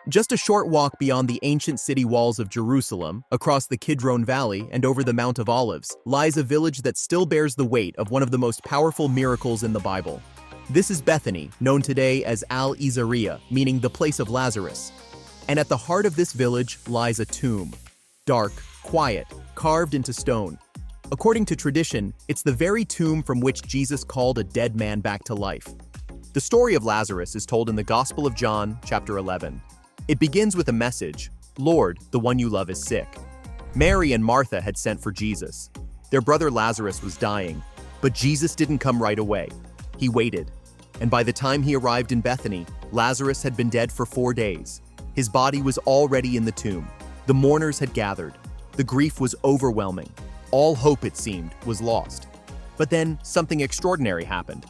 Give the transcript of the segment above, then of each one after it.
Just a short walk beyond the ancient city walls of Jerusalem, across the Kidron Valley and over the Mount of Olives, lies a village that still bears the weight of one of the most powerful miracles in the Bible. This is Bethany, known today as Al-Izariah, meaning the place of Lazarus. And at the heart of this village lies a tomb. Dark, quiet, carved into stone. According to tradition, it's the very tomb from which Jesus called a dead man back to life. The story of Lazarus is told in the Gospel of John, chapter 11. It begins with a message, "Lord, the one you love is sick." Mary and Martha had sent for Jesus. Their brother Lazarus was dying, but Jesus didn't come right away. He waited. And by the time he arrived in Bethany, Lazarus had been dead for 4 days. His body was already in the tomb. The mourners had gathered. The grief was overwhelming. All hope, it seemed, was lost. But then something extraordinary happened.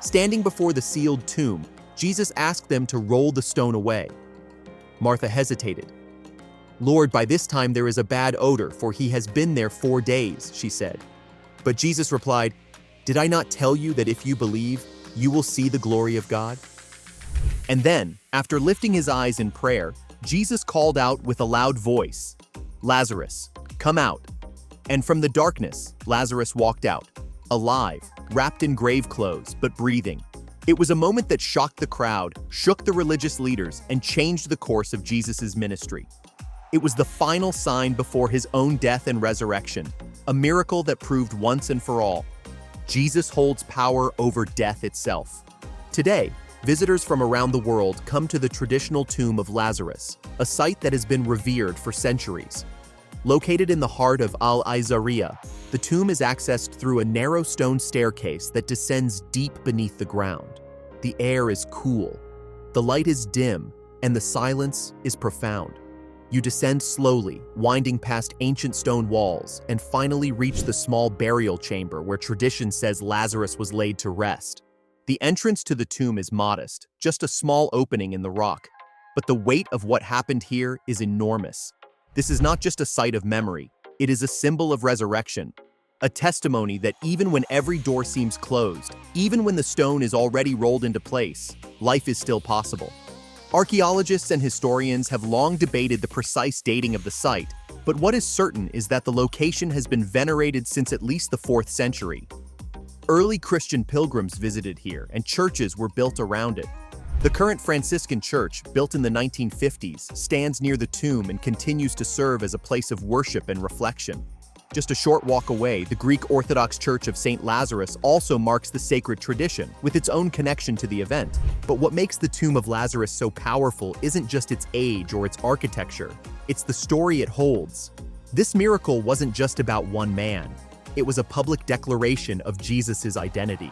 Standing before the sealed tomb, Jesus asked them to roll the stone away. Martha hesitated. "Lord, by this time there is a bad odor, for he has been there 4 days," she said. But Jesus replied, "Did I not tell you that if you believe, you will see the glory of God?" And then, after lifting his eyes in prayer, Jesus called out with a loud voice, "Lazarus, come out." And from the darkness, Lazarus walked out, alive, wrapped in grave clothes, but breathing. It was a moment that shocked the crowd, shook the religious leaders, and changed the course of Jesus' ministry. It was the final sign before his own death and resurrection, a miracle that proved once and for all, Jesus holds power over death itself. Today, visitors from around the world come to the traditional tomb of Lazarus, a site that has been revered for centuries. Located in the heart of Al-Izariah, the tomb is accessed through a narrow stone staircase that descends deep beneath the ground. The air is cool, the light is dim, and the silence is profound. You descend slowly, winding past ancient stone walls, and finally reach the small burial chamber where tradition says Lazarus was laid to rest. The entrance to the tomb is modest, just a small opening in the rock, but the weight of what happened here is enormous. This is not just a site of memory, it is a symbol of resurrection, a testimony that even when every door seems closed, even when the stone is already rolled into place, life is still possible. Archaeologists and historians have long debated the precise dating of the site, but what is certain is that the location has been venerated since at least the 4th century. Early Christian pilgrims visited here, and churches were built around it. The current Franciscan church, built in the 1950s, stands near the tomb and continues to serve as a place of worship and reflection. Just a short walk away, the Greek Orthodox Church of St. Lazarus also marks the sacred tradition, with its own connection to the event. But what makes the Tomb of Lazarus so powerful isn't just its age or its architecture, it's the story it holds. This miracle wasn't just about one man. It was a public declaration of Jesus' identity.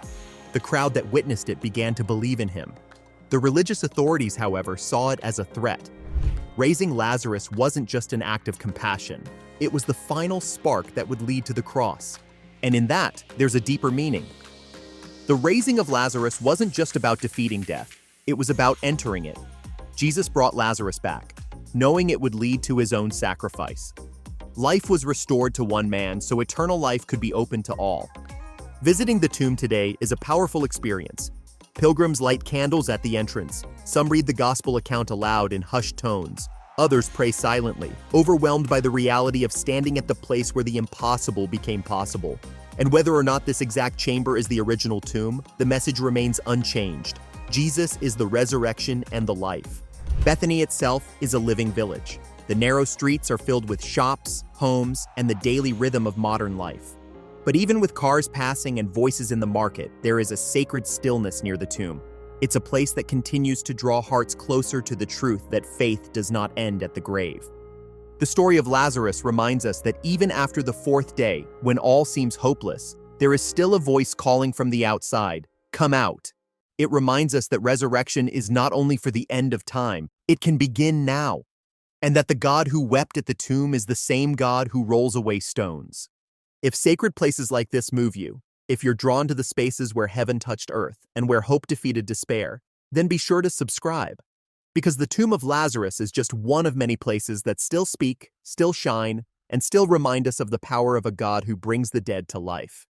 The crowd that witnessed it began to believe in him. The religious authorities, however, saw it as a threat. Raising Lazarus wasn't just an act of compassion. It was the final spark that would lead to the cross. And in that, there's a deeper meaning. The raising of Lazarus wasn't just about defeating death. It was about entering it. Jesus brought Lazarus back, knowing it would lead to his own sacrifice. Life was restored to one man, so eternal life could be open to all. Visiting the tomb today is a powerful experience. Pilgrims light candles at the entrance. Some read the gospel account aloud in hushed tones. Others pray silently, overwhelmed by the reality of standing at the place where the impossible became possible. And whether or not this exact chamber is the original tomb, the message remains unchanged. Jesus is the resurrection and the life. Bethany itself is a living village. The narrow streets are filled with shops, homes, and the daily rhythm of modern life. But even with cars passing and voices in the market, there is a sacred stillness near the tomb. It's a place that continues to draw hearts closer to the truth that faith does not end at the grave. The story of Lazarus reminds us that even after the 4th day, when all seems hopeless, there is still a voice calling from the outside, "Come out." It reminds us that resurrection is not only for the end of time, it can begin now. And that the God who wept at the tomb is the same God who rolls away stones. If sacred places like this move you, if you're drawn to the spaces where heaven touched earth and where hope defeated despair, then be sure to subscribe. Because the Tomb of Lazarus is just one of many places that still speak, still shine, and still remind us of the power of a God who brings the dead to life.